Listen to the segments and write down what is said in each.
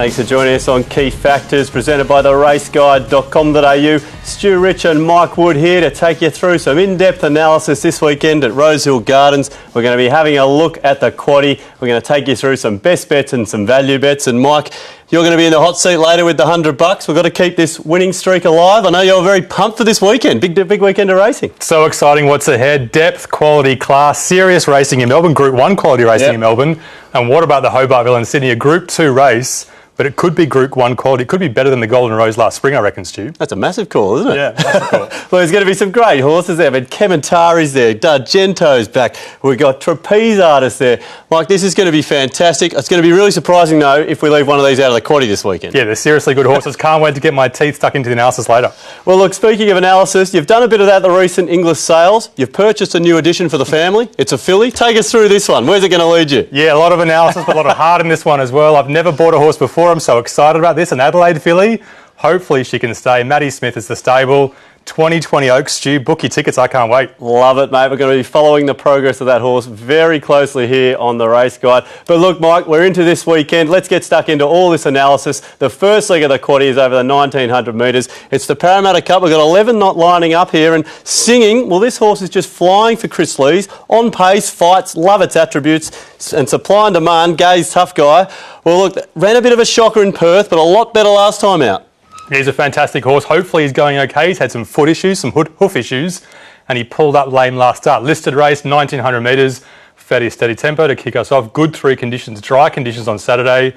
Thanks for joining us on Key Factors, presented by theraceguide.com.au. Stu Rich and Mike Wood here to take you through some in-depth analysis this weekend at Rosehill Gardens. We're going to be having a look at the quaddie. We're going to take you through some best bets and some value bets. And Mike, you're going to be in the hot seat later with the $100. We've got to keep this winning streak alive. I know you're very pumped for this weekend. Big weekend of racing. So exciting what's ahead. Depth, quality, class, serious racing in Melbourne. Group 1 quality racing in Melbourne. And what about the Hobartville and Sydney? A Group 2 race. But it could be Group 1 quality. It could be better than the Golden Rose last spring, I reckon, Stu. That's a massive call, isn't it? Yeah, massive call. Well, there's going to be some great horses there. But Kementari's there, D'Argento's back. We've got Trapeze Artists there. Mike, this is going to be fantastic. It's going to be really surprising, though, if we leave one of these out of the quaddie this weekend. Yeah, they're seriously good horses. Can't wait to get my teeth stuck into the analysis later. Well, look, speaking of analysis, you've done a bit of that at the recent English sales. You've purchased a new edition for the family. It's a filly. Take us through this one. Where's it going to lead you? Yeah, a lot of analysis, but a lot of heart in this one as well. I've never bought a horse before. I'm so excited about this. An Adelaide filly. Hopefully she can stay. Maddie Smith is the stable. 2020 Oaks, Stu. Book your tickets. I can't wait. Love it, mate. We're going to be following the progress of that horse very closely here on the Race Guide. But look, Mike, we're into this weekend. Let's get stuck into all this analysis. The first leg of the quaddie is over the 1900 metres. It's the Parramatta Cup. We've got 11 not lining up here and singing. Well, this horse is just flying for Chris Lees. On pace, fights, love its attributes, and supply and demand. Gay's tough guy. Well, look, ran a bit of a shocker in Perth, but a lot better last time out. He's a fantastic horse. Hopefully he's going okay. He's had some foot issues, some hoof issues, and he pulled up lame last start. Listed race, 1900 metres, fairly steady tempo to kick us off. Good 3 conditions, dry conditions on Saturday.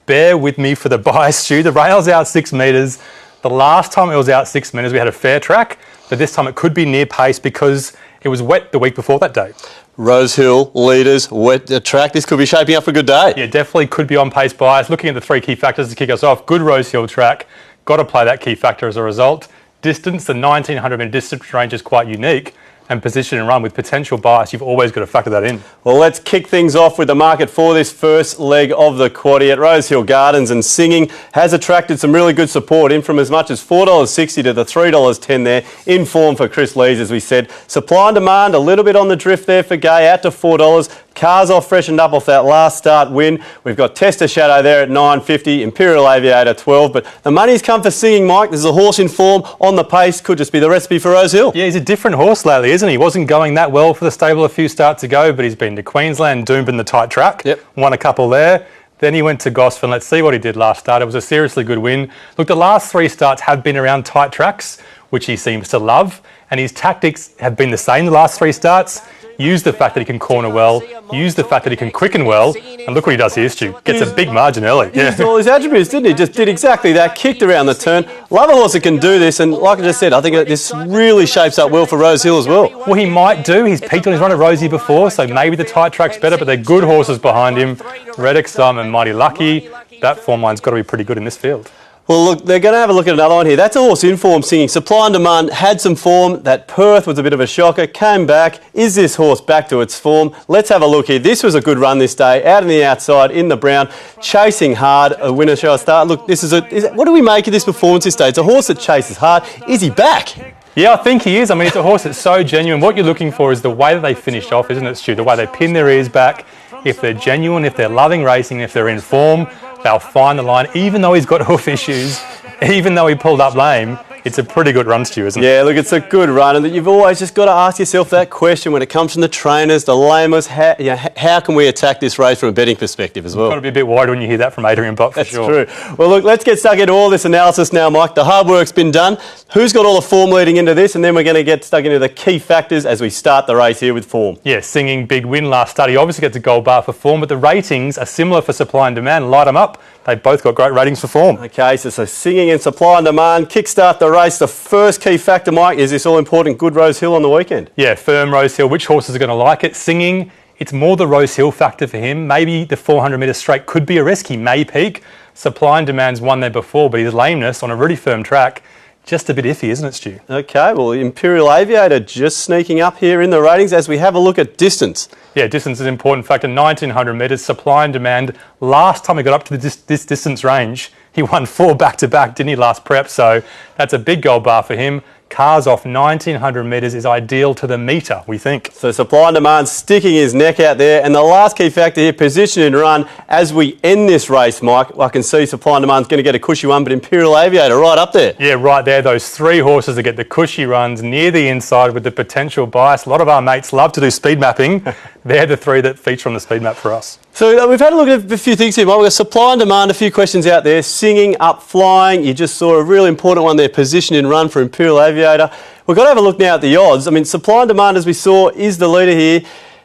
Bear with me for the bias, Stu. The rail's out 6 metres. The last time it was out 6 metres, we had a fair track, but this time it could be near pace because it was wet the week before that day. Rosehill, leaders, wet the track. This could be shaping up for a good day. Yeah, definitely could be on pace bias. Looking at the 3 key factors to kick us off. Good Rosehill track. Got to play that key factor as a result. Distance, the 1900 metre distance range is quite unique. And position and run with potential bias, you've always got to factor that in. Well, let's kick things off with the market for this first leg of the quaddie at Rosehill Gardens. And Singing has attracted some really good support in from as much as $4.60 to the $3.10 there. In form for Chris Lees, as we said. Supply and demand, a little bit on the drift there for Gay, out to $4. Cars off, freshened up off that last start win. We've got Tester Shadow there at $9.50, Imperial Aviator $12. But the money's come for Singing, Mike. There's a horse in form on the pace. Could just be the recipe for Rosehill. Yeah, he's a different horse lately, isn't he? He wasn't going that well for the stable a few starts ago, but he's been to Queensland, Doomben, the tight track. Yep. Won a couple there. Then he went to Gosford. Let's see what he did last start. It was a seriously good win. Look, the last 3 starts have been around tight tracks, which he seems to love. And his tactics have been the same the last 3 starts. Use the fact that he can corner well, use the fact that he can quicken well, and look what he does here, Stu. Gets a big margin early. He used all his attributes, didn't he? Just did exactly that, kicked around the turn. Love a horse that can do this, and like I just said, I think this really shapes up well for Rosehill as well. Well, he might do. He's peaked on his run at Rosie before, so maybe the tight track's better, but they're good horses behind him. Red Excitement, Mighty Lucky. That form line's got to be pretty good in this field. Well, look, they're going to have a look at another one here. That's a horse in form, Singing. Supply and demand, had some form. That Perth was a bit of a shocker, came back. Is this horse back to its form? Let's have a look here. This was a good run this day, out on the outside, in the brown, chasing hard, a winner shall start. Look, what do we make of this performance this day? It's a horse that chases hard. Is he back? Yeah, I think he is. I mean, it's a horse that's so genuine. What you're looking for is the way that they finish off, isn't it, Stu? The way they pin their ears back. If they're genuine, if they're loving racing, if they're in form, they'll find the line, even though he's got hoof issues. Even though he pulled up lame, it's a pretty good run, Stu, isn't it? Yeah, look, it's a good run, and you've always just got to ask yourself that question when it comes from the trainers, the lamers. How can we attack this race from a betting perspective as well? You've got to be a bit worried when you hear that from Adrian Bott, for sure. That's true. Well, look, let's get stuck into all this analysis now, Mike. The hard work's been done. Who's got all the form leading into this? And then we're going to get stuck into the key factors as we start the race here with form. Yeah, Singing, big win last start. He obviously gets a gold bar for form, but the ratings are similar for supply and demand. Light them up. They've both got great ratings for form. Okay, so Singing and supply and demand kickstart the race. The first key factor, Mike, is this all-important good Rosehill on the weekend. Yeah, firm Rosehill. Which horses are going to like it? Singing, it's more the Rosehill factor for him. Maybe the 400-metre straight could be a risk. He may peak. Supply and demand's won there before, but his lameness on a really firm track, just a bit iffy, isn't it, Stu? Okay, well, Imperial Aviator just sneaking up here in the ratings as we have a look at distance. Yeah, distance is an important factor. 1900 metres, supply and demand. Last time he got up to this distance range, he won 4 back-to-back, didn't he, last prep? So that's a big gold bar for him. Cars off 1900 metres is ideal to the metre, we think. So supply and demand sticking his neck out there. And the last key factor here, position and run. As we end this race, Mike, I can see supply and demand's going to get a cushy one, but Imperial Aviator right up there. Yeah, right there. Those three horses that get the cushy runs near the inside with the potential bias. A lot of our mates love to do speed mapping. They're the three that feature on the speed map for us. So we've had a look at a few things here, Mike. We've got supply and demand, a few questions out there. Singing, up flying. You just saw a really important one there, position and run for Imperial Aviator. We've got to have a look now at the odds. I mean, supply and demand, as we saw, is the leader here.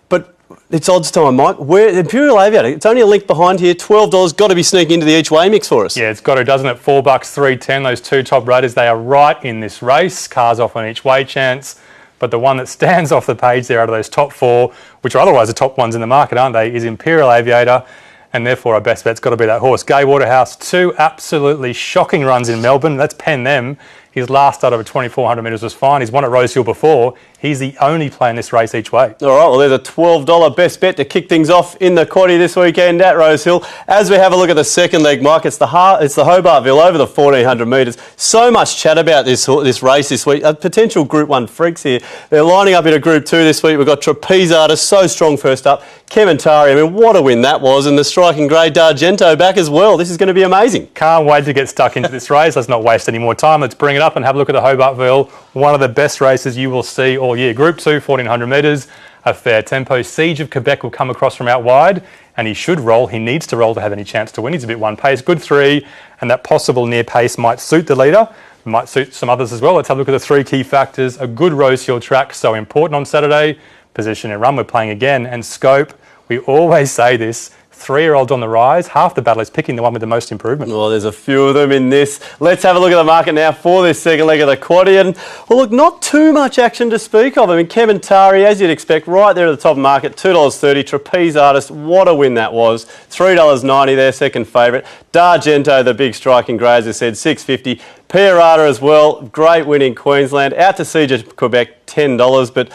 But it's odds time, Mike. Imperial Aviator, it's only a link behind here. $12, got to be sneaking into the each way mix for us. Yeah, it's got to, doesn't it? $4, $3.10. Those two top raters, they are right in this race. Cars off on each way chance. But the one that stands off the page there out of those top four, which are otherwise the top ones in the market, aren't they, is Imperial Aviator. And therefore our best bet's got to be that horse. Gay Waterhouse, two absolutely shocking runs in Melbourne. Let's pen them. His last start over 2,400 metres was fine. He's won at Rosehill before. He's the only play in this race each way. All right, well, there's a $12 best bet to kick things off in the Quaddie this weekend at Rosehill. As we have a look at the second leg, Mike, it's the Hobartville over the 1,400 metres. So much chat about this race this week. Potential Group 1 freaks here. They're lining up in a Group 2 this week. We've got Trapeze Artist, so strong first up. Kementari, I mean, what a win that was. And the striking grey D'Argento back as well. This is going to be amazing. Can't wait to get stuck into this race. Let's not waste any more time. Let's bring it up and have a look at the Hobartville. One of the best races you will see all year. Group 2, 1,400 metres, a fair tempo. Siege of Quebec will come across from out wide, and he should roll. He needs to roll to have any chance to win. He's a bit one pace. Good 3, and that possible near pace might suit the leader. Might suit some others as well. Let's have a look at the three key factors. A good Rosehill track, so important on Saturday. Position and run, we're playing again. And scope, we always say this. 3-year-olds on the rise, half the battle is picking the one with the most improvement. Well, there's a few of them in this. Let's have a look at the market now for this second leg of the Quaddie. And, well, look, not too much action to speak of. I mean, Kementari, as you'd expect, right there at the top of the market, $2.30. Trapeze Artist, what a win that was. $3.90 there, second favourite. D'Argento, the big striking grey, as I said, $6.50. Pierata as well, great win in Queensland. Out to Siege of Quebec, $10. But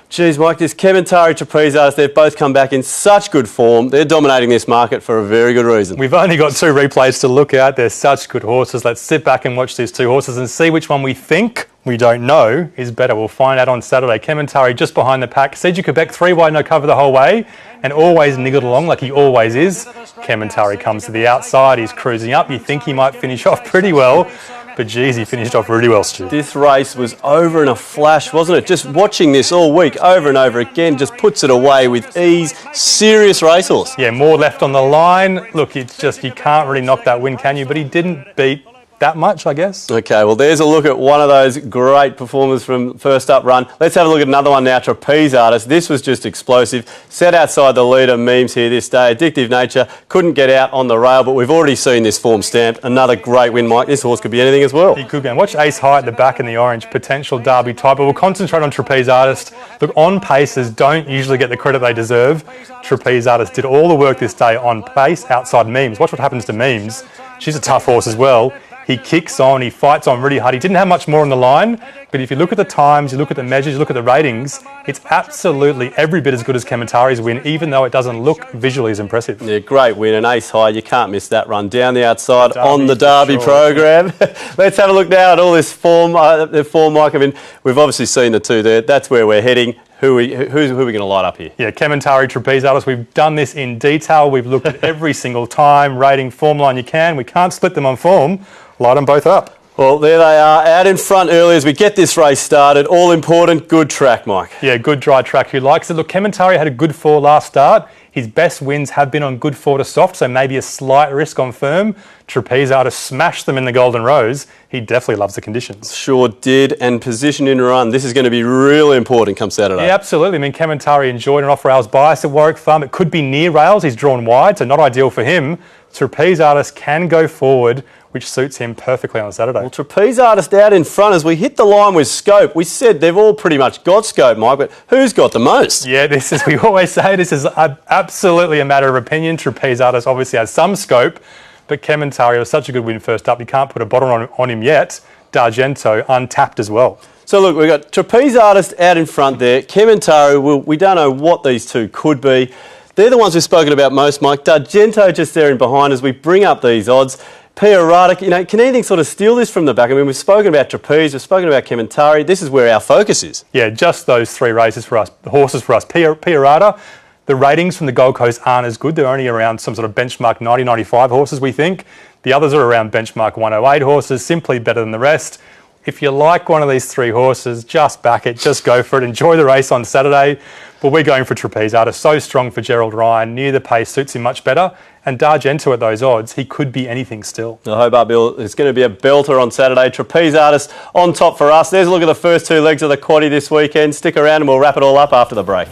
geez, Mike, this Kementari, Trapeze Artist, they've both come back in such good form. They're dominating this market for a very good reason. We've only got two replays to look at. They're such good horses. Let's sit back and watch these two horses and see which one we think, we don't know, is better. We'll find out on Saturday. Kementari just behind the pack. Siege of Quebec, 3 wide, no cover the whole way, and always niggled along like he always is. Kementari comes to the outside. He's cruising up. You think he might finish off pretty well. But geez, he finished off really well, Stu. This race was over in a flash, wasn't it? Just watching this all week, over and over again, just puts it away with ease. Serious racehorse. Yeah, more left on the line. Look, it's just, you can't really knock that win, can you? But he didn't beat that much, I guess. Okay, well, there's a look at one of those great performers from first up run. Let's have a look at another one now, Trapeze Artist. This was just explosive. Set outside the leader, memes here this day. Addictive nature, couldn't get out on the rail, but we've already seen this form stamped. Another great win, Mike. This horse could be anything as well. He could be. And watch Ace High at the back in the orange, potential Derby type, but we'll concentrate on Trapeze Artist. Look, on paces don't usually get the credit they deserve. Trapeze Artist did all the work this day on pace outside memes. Watch what happens to memes. She's a tough horse as well. He kicks on, he fights on really hard. He didn't have much more on the line, but if you look at the times, you look at the measures, you look at the ratings, it's absolutely every bit as good as Kementari's win, even though it doesn't look visually as impressive. Yeah, great win. And Ace High, you can't miss that run down the outside on the Derby program. Let's have a look now at all this form, Mike. I mean, we've obviously seen the two there. That's where we're heading. Who are we going to light up here? Yeah, Kementari, Trapeze Artist. We've done this in detail. We've looked at every single time, rating, form line you can. We can't split them on form. Light them both up. Well, there they are, out in front early as we get this race started. All important, good track, Mike. Yeah, good dry track. Who likes it? Look, Kementari had a good 4 last start. His best wins have been on good 4 to soft, so maybe a slight risk on firm. Trapeze Artist smashed them in the Golden Rose. He definitely loves the conditions. Sure did, and position in run. This is going to be really important come Saturday. Yeah, absolutely. I mean, Kementari enjoyed an off-rails bias at Warwick Farm. It could be near rails. He's drawn wide, so not ideal for him. Trapeze Artist can go forward, which suits him perfectly on Saturday. Well, Trapeze Artist out in front as we hit the line with scope. We said they've all pretty much got scope, Mike, but who's got the most? Yeah, this is, we always say this is absolutely a matter of opinion. Trapeze Artist obviously has some scope, but Kementari was such a good win first up. You can't put a bottom on him yet. D'Argento untapped as well. So look, we've got Trapeze Artist out in front there. Kementari, we don't know what these two could be. They're the ones we've spoken about most, Mike. D'Argento just there in behind as we bring up these odds. Piarata, can anything sort of steal this from the back? I mean, we've spoken about Trapeze, we've spoken about Kementari. This is where our focus is. Yeah, just those three races for us, the horses for us. Piarata, the ratings from the Gold Coast aren't as good. They're only around some sort of benchmark 90, 95 horses, we think. The others are around benchmark 108 horses, simply better than the rest. If you like one of these three horses, just back it, just go for it. Enjoy the race on Saturday. But we're going for Trapeze. So strong for Gerald Ryan. Near the pace suits him much better. And D'Argento at those odds, he could be anything still. The Hobart Bill is going to be a belter on Saturday. Trapeze Artist on top for us. There's a look at the first two legs of the quaddie this weekend. Stick around and we'll wrap it all up after the break.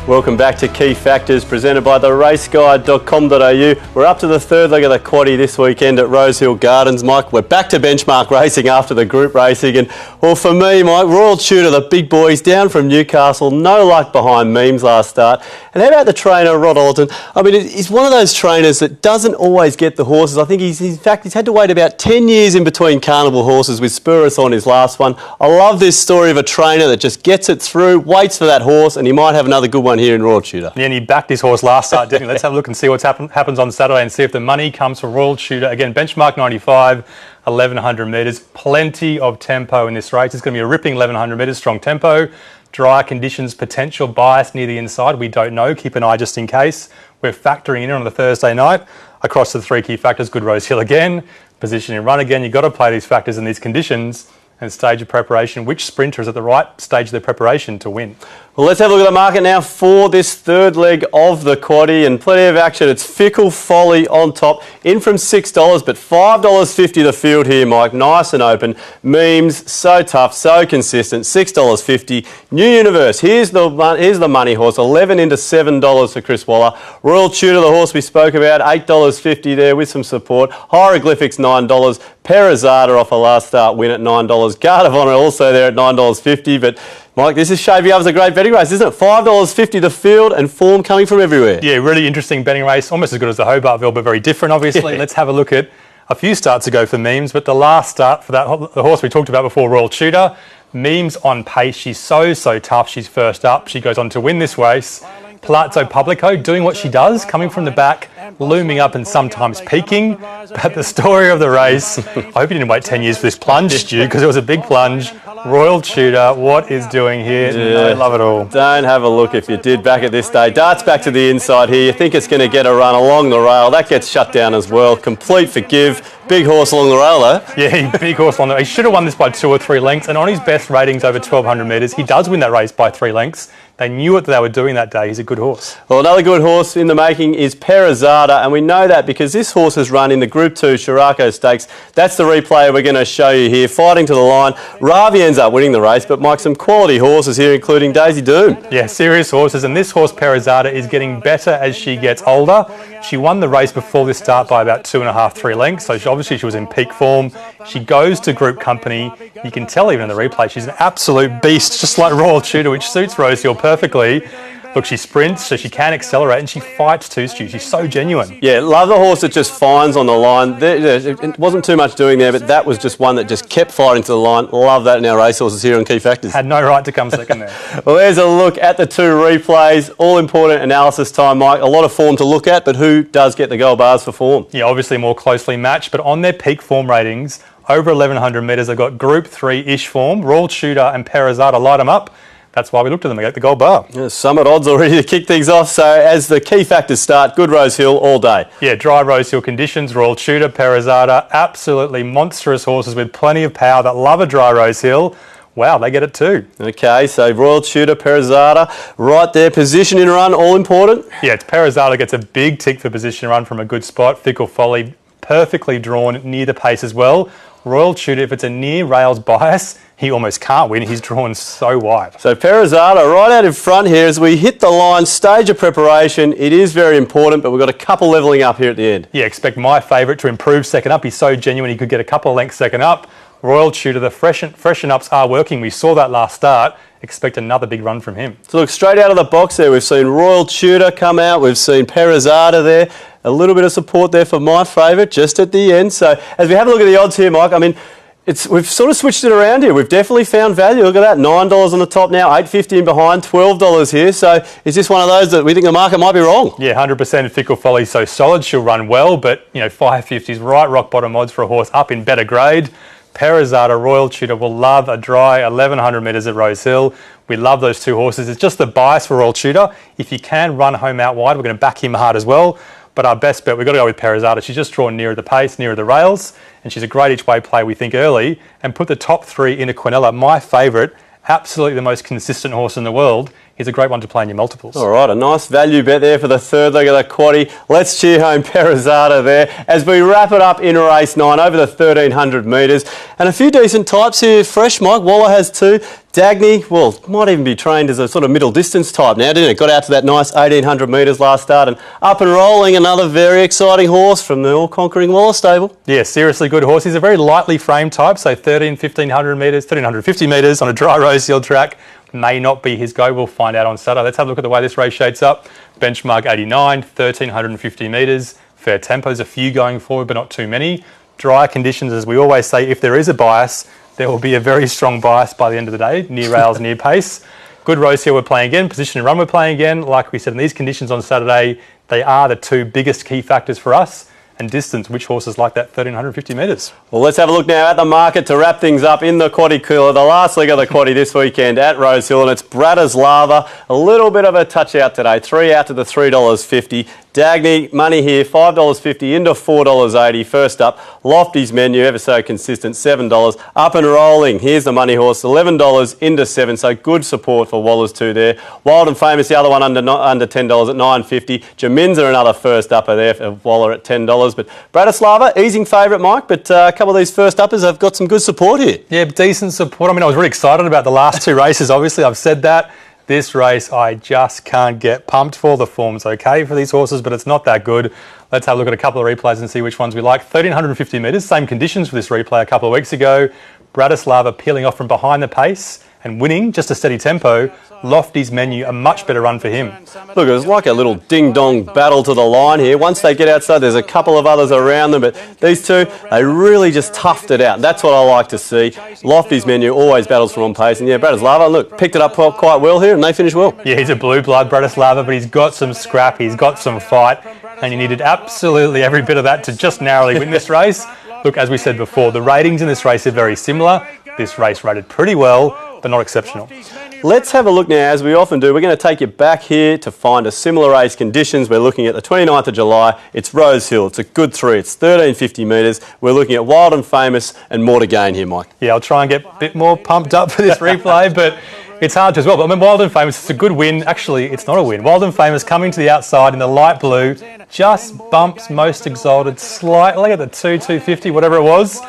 Welcome back to Key Factors, presented by theraceguide.com.au. We're up to the third leg of the quaddie this weekend at Rosehill Gardens. Mike, we're back to benchmark racing after the group racing. And, well, for me, Mike, Royal Tutor, the big boys, down from Newcastle, no luck behind Memes last start. And how about the trainer, Rod Alton? I mean, he's one of those trainers that doesn't always get the horses. I think he's had to wait about 10 years in between carnival horses with Spurus on his last one. I love this story of a trainer that just gets it through, waits for that horse, and he might have another good one here in Royal Tutor. Yeah, and he backed his horse last start, didn't he? Let's have a look and see what happens on Saturday and see if the money comes for Royal Tutor. Again, benchmark 95, 1,100 metres. Plenty of tempo in this race. It's going to be a ripping 1,100 metres, strong tempo. Dry conditions, potential bias near the inside. We don't know. Keep an eye just in case. We're factoring in on the Thursday night. Across the three key factors, good Rosehill again. Position and run again. You've got to play these factors in these conditions. And stage of preparation. Which sprinter is at the right stage of their preparation to win? Well, let's have a look at the market now for this third leg of the quaddie, and plenty of action. It's Fickle Folly on top, in from $6, but $5.50 the field here, Mike. Nice and open. Memes, so tough, so consistent. $6.50. New Universe, here's the money horse. 11 into $7 for Chris Waller. Royal Tutor, the horse we spoke about, $8.50 there with some support. Hieroglyphics, $9. Perazada off a last start win at $9. Guard of Honour also there at $9.50, but Mike, this is shaping up as a great betting race, isn't it? $5.50 the field and form coming from everywhere. Yeah, really interesting betting race. Almost as good as the Hobartville, but very different, obviously. Yeah. Let's have a look at a few starts ago for Memes, but the last start for the horse we talked about before, Royal Tutor. Memes on pace. She's so tough. She's first up. She goes on to win this race. Palazzo Publico doing what she does, coming from the back, looming up and sometimes peaking. But the story of the race, I hope you didn't wait 10 years for this plunge, Stu, because it was a big plunge. Royal Tutor, what is doing here? Yeah. I love it all. Don't have a look if you did back at this day. Darts back to the inside here. You think it's going to get a run along the rail. That gets shut down as well. Complete forgive. Big horse along the rail, though. Yeah, big horse along the rail. He should have won this by 2 or 3 lengths. And on his best ratings over 1,200 metres, he does win that race by 3 lengths. They knew what they were doing that day. He's a good horse. Well, another good horse in the making is Perazada, and we know that because this horse has run in the Group 2 Shirako Stakes. That's the replay we're going to show you here. Fighting to the line. Ravi ends up winning the race, but Mike, some quality horses here, including Daisy Doom. Yeah, serious horses, and this horse Perazada is getting better as she gets older. She won the race before this start by about 2.5, 3 lengths, so obviously she was in peak form. She goes to Group Company. You can tell even in the replay, she's an absolute beast, just like Royal Tutor, which suits Rosehill perfectly. Look, she sprints, so she can accelerate, and she fights too, Stu. She's so genuine. Yeah, love the horse that just finds on the line. It wasn't too much doing there, but that was just one that just kept fighting to the line. Love that in our racehorses here on Key Factors. Had no right to come second there. Well, there's a look at the 2 replays. All important analysis time, Mike. A lot of form to look at, but who does get the gold bars for form? Yeah, obviously more closely matched, but on their peak form ratings, over 1,100 metres, they've got Group 3-ish form. Royal Tutor and Perazada light them up. That's why we looked at them and got the gold bar. Yeah, Summit odds already to kick things off. So as the key factors start, good Rosehill all day. Yeah, dry Rosehill conditions, Royal Tutor, Perazada, absolutely monstrous horses with plenty of power that love a dry Rosehill. Wow, they get it too. Okay, so Royal Tutor, Perazada, right there, position in run, all important? Yeah, Perazada gets a big tick for position run from a good spot. Fickle Folly, perfectly drawn near the pace as well. Royal Tutor, if it's a near rails bias, he almost can't win. He's drawn so wide. So Perazada right out in front here as we hit the line, stage of preparation. It is very important, but we've got a couple levelling up here at the end. Yeah, expect my favourite to improve second up. He's so genuine he could get a couple of lengths second up. Royal Tutor, the freshen ups are working. We saw that last start. Expect another big run from him. So look, straight out of the box there, we've seen Royal Tutor come out. We've seen Perazada there. A little bit of support there for my favourite just at the end. So as we have a look at the odds here, Mike, I mean, we've sort of switched it around here. We've definitely found value. Look at that, $9 on the top now, $8.50 in behind, $12 here. So is this one of those that we think the market might be wrong? Yeah, 100%. Fickle Folly's so solid, she'll run well, but, you know, 550's right rock bottom odds for a horse up in better grade. Perizada, Royal Tudor will love a dry 1,100 metres at Rosehill. We love those two horses. It's just the bias for Royal Tudor. If you can run home out wide, we're going to back him hard as well. But our best bet, we've got to go with Perizada. She's just drawn nearer the pace, nearer the rails, and she's a great each-way play, we think, early. And put the top three into Quinella, my favourite, absolutely the most consistent horse in the world. He's a great one to play in your multiples. All right, a nice value bet there for the third leg of the quaddie. Let's cheer home Perizada there as we wrap it up in race 9 over the 1,300 metres. And a few decent types here. Fresh, Mike. Waller has 2. Dagny, well, might even be trained as a sort of middle distance type now, didn't it? Got out to that nice 1,800 metres last start and up and rolling. Another very exciting horse from the all-conquering Waller stable. Yeah, seriously good horse. He's a very lightly framed type, so 1,500 metres, 1,350 metres on a dry Rosehill track. May not be his go. We'll find out on Saturday. Let's have a look at the way this race shapes up. Benchmark 89, 1,350 metres. Fair tempos, a few going forward, but not too many. Dry conditions, as we always say, if there is a bias, there will be a very strong bias by the end of the day. Near rails, near pace. Good Rosehill we're playing again. Position and run we're playing again. Like we said, in these conditions on Saturday, they are the two biggest key factors for us. And distance, which horses like that 1,350 metres? Well, let's have a look now at the market to wrap things up in the quaddie cooler. The last leg of the quaddie this weekend at Rosehill, and it's Bratislava. A little bit of a touch out today. 3 out to the $3.50. Dagny, money here, $5.50 into $4.80. First up, Lofty's Menu, ever so consistent, $7. Up and rolling, here's the money horse, $11 into $7, so good support for Waller's 2 there. Wild and Famous, the other one under $10 at $9.50. Jaminza, another first upper there for Waller at $10. But Bratislava, easing favourite, Mike, but a couple of these first uppers have got some good support here. Yeah, decent support. I mean, I was really excited about the last 2 races, obviously, I've said that. This race, I just can't get pumped for. The form's okay for these horses, but it's not that good. Let's have a look at a couple of replays and see which ones we like. 1,350 metres, same conditions for this replay a couple of weeks ago. Bratislava peeling off from behind the pace and winning, just a steady tempo. Lofty's Menu, a much better run for him. Look, it was like a little ding-dong battle to the line here. Once they get outside, there's a couple of others around them, but these two, they really just toughed it out. That's what I like to see. Lofty's Menu always battles from on pace, and yeah, Bratislava, look, picked it up quite well here, and they finished well. Yeah, he's a blue blood, Bratislava, but he's got some scrap, he's got some fight, and he needed absolutely every bit of that to just narrowly win this race. Look, as we said before, the ratings in this race are very similar. This race rated pretty well, but not exceptional. Let's have a look now, as we often do. We're going to take you back here to find a similar race conditions. We're looking at the 29th of July. It's Rosehill. It's a good 3. It's 1,350 metres. We're looking at Wild and Famous and more to gain here, Mike. Yeah, I'll try and get a bit more pumped up for this replay, but it's hard to as well. But I mean, Wild and Famous, it's a good win. Actually, it's not a win. Wild and Famous coming to the outside in the light blue, just bumps Most Exalted slightly at the 2,250, whatever it was,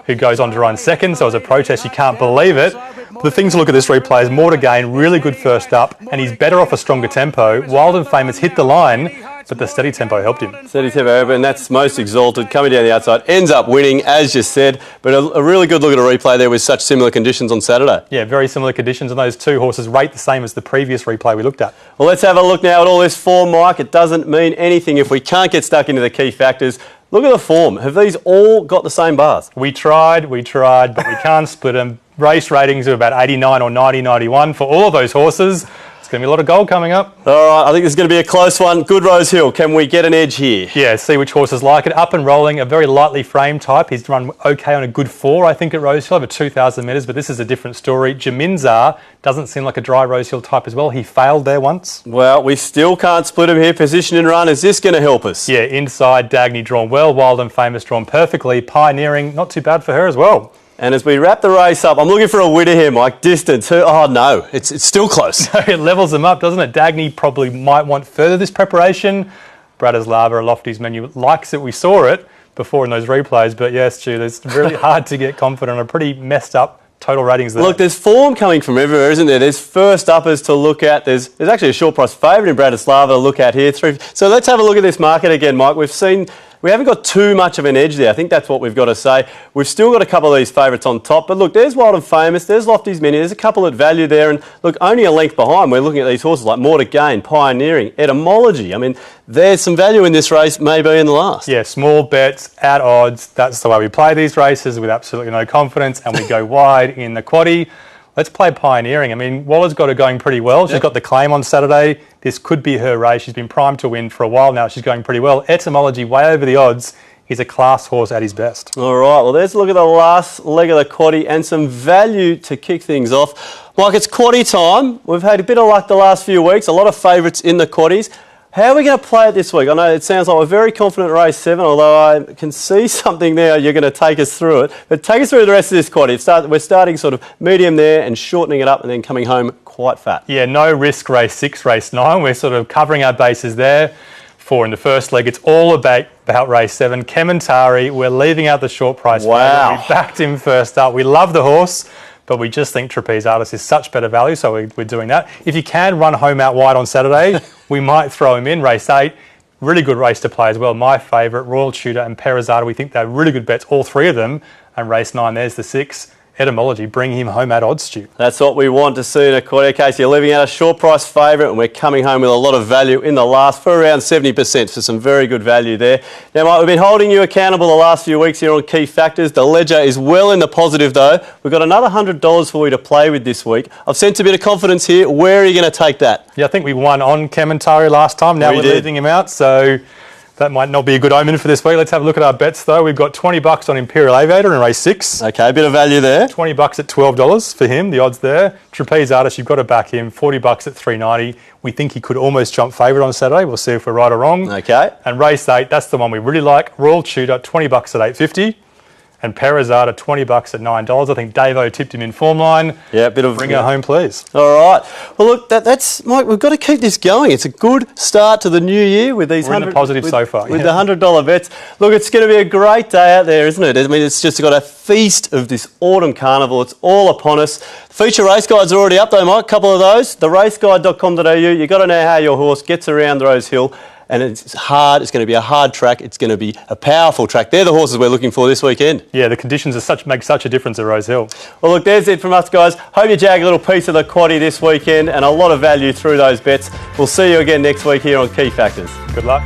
who goes on to run second. So as a protest, you can't believe it. The thing to look at this replay is more to gain, really good first up, and he's better off a stronger tempo. Wild and Famous hit the line, but the steady tempo helped him. Steady tempo, and that's Most Exalted coming down the outside, ends up winning, as you said, but a really good look at a replay there with such similar conditions on Saturday. Yeah, very similar conditions, and those two horses rate the same as the previous replay we looked at. Well, let's have a look now at all this form, Mike. It doesn't mean anything if we can't get stuck into the key factors. Look at the form. Have these all got the same bars? We tried, but we can't split them. Race ratings are about 89 or 90, 91 for all of those horses. It's going to be a lot of gold coming up. All right, I think this is going to be a close one. Good Rosehill. Can we get an edge here? Yeah, see which horses like it. Up and rolling, a very lightly framed type. He's run okay on a good 4, I think, at Rosehill, over 2,000 metres, but this is a different story. Jaminza doesn't seem like a dry Rosehill type as well. He failed there once. Well, we still can't split him here. Position and run. Is this going to help us? Yeah, inside, Dagny drawn well. Wild and Famous drawn perfectly. Pioneering, not too bad for her as well. And as we wrap the race up, I'm looking for a winner here, Mike. Distance. Oh, no. It's still close. It levels them up, doesn't it? Dagny probably might want further this preparation. Bratislava, Lofty's Menu likes it. We saw it before in those replays. But yes, Stu, it's really hard to get confident on a pretty messed up total ratings there. Look, there's form coming from everywhere, isn't there? There's first uppers to look at. There's actually a short price favourite in Bratislava to look at here. So let's have a look at this market again, Mike. We've seen we haven't got too much of an edge there. I think that's what we've got to say. We've still got a couple of these favourites on top, but look, there's Wild and Famous, there's Lofty's Mini, there's a couple at value there, and look, only a length behind, we're looking at these horses like More to Gain, Pioneering, Etymology. I mean, there's some value in this race, maybe in the last. Yeah, small bets, at odds. That's the way we play these races with absolutely no confidence, and we go wide in the quaddie. Let's play Pioneering. I mean, Waller's got her going pretty well. She's got the claim on Saturday. This could be her race. She's been primed to win for a while now. She's going pretty well. Etymology, way over the odds. He's a class horse at his best. All right, well, there's a look at the last leg of the quaddie and some value to kick things off. Mike, it's quaddie time. We've had a bit of luck the last few weeks. A lot of favourites in the quaddies. How are we going to play it this week? I know it sounds like we're very confident in race 7, although I can see something there. You're going to take us through it. But take us through the rest of this quaddie. We're starting sort of medium there and shortening it up and then coming home quite fat. Yeah, no risk race 6, race 9. We're sort of covering our bases there. 4 in the first leg. It's all about race 7. Kementari, we're leaving out the short price. Wow. We backed him first up. We love the horse, but we just think Trapeze Artist is such better value, so we're doing that. If you can run home out wide on Saturday, we might throw him in. Race 8, really good race to play as well. My favourite, Royal Tudor and Perizada, we think they're really good bets, all 3 of them. And race 9, there's the 6. Etymology, bring him home at odds, Stu. That's what we want to see in a quaddie case. You're leaving out a short price favourite and we're coming home with a lot of value in the last for around 70%, so some very good value there. Now, Mike, we've been holding you accountable the last few weeks here on Key Factors. The ledger is well in the positive though. We've got another $100 for you to play with this week. I've sensed a bit of confidence here. Where are you going to take that? Yeah, I think we won on Kementari last time. Now we're leaving him out, so that might not be a good omen for this week. Let's have a look at our bets though. We've got $20 on Imperial Aviator in race 6. Okay, a bit of value there. $20 at $12 for him, the odds there. Trapeze Artist, you've got to back him. $40 at $3.90. We think he could almost jump favourite on Saturday. We'll see if we're right or wrong. Okay. And race 8, that's the one we really like. Royal Tudor, $20 at $8.50. And Perizada, $20 at $9. I think Davo tipped him in form line. Yeah, a bit of... Bring her home, please. All right. Well, look, that's... Mike, we've got to keep this going. It's a good start to the new year with these... We're in the positive so far. With the $100 bets. Look, it's going to be a great day out there, isn't it? I mean, it's just got a feast of this autumn carnival. It's all upon us. Feature race guides are already up though, Mike. A couple of those. Theraceguide.com.au. You've got to know how your horse gets around Rosehill. And it's hard. It's going to be a hard track. It's going to be a powerful track. They're the horses we're looking for this weekend. Yeah, the conditions make such a difference at Rosehill. Well, look, there's it from us, guys. Hope you jag a little piece of the quaddie this weekend and a lot of value through those bets. We'll see you again next week here on Key Factors. Good luck.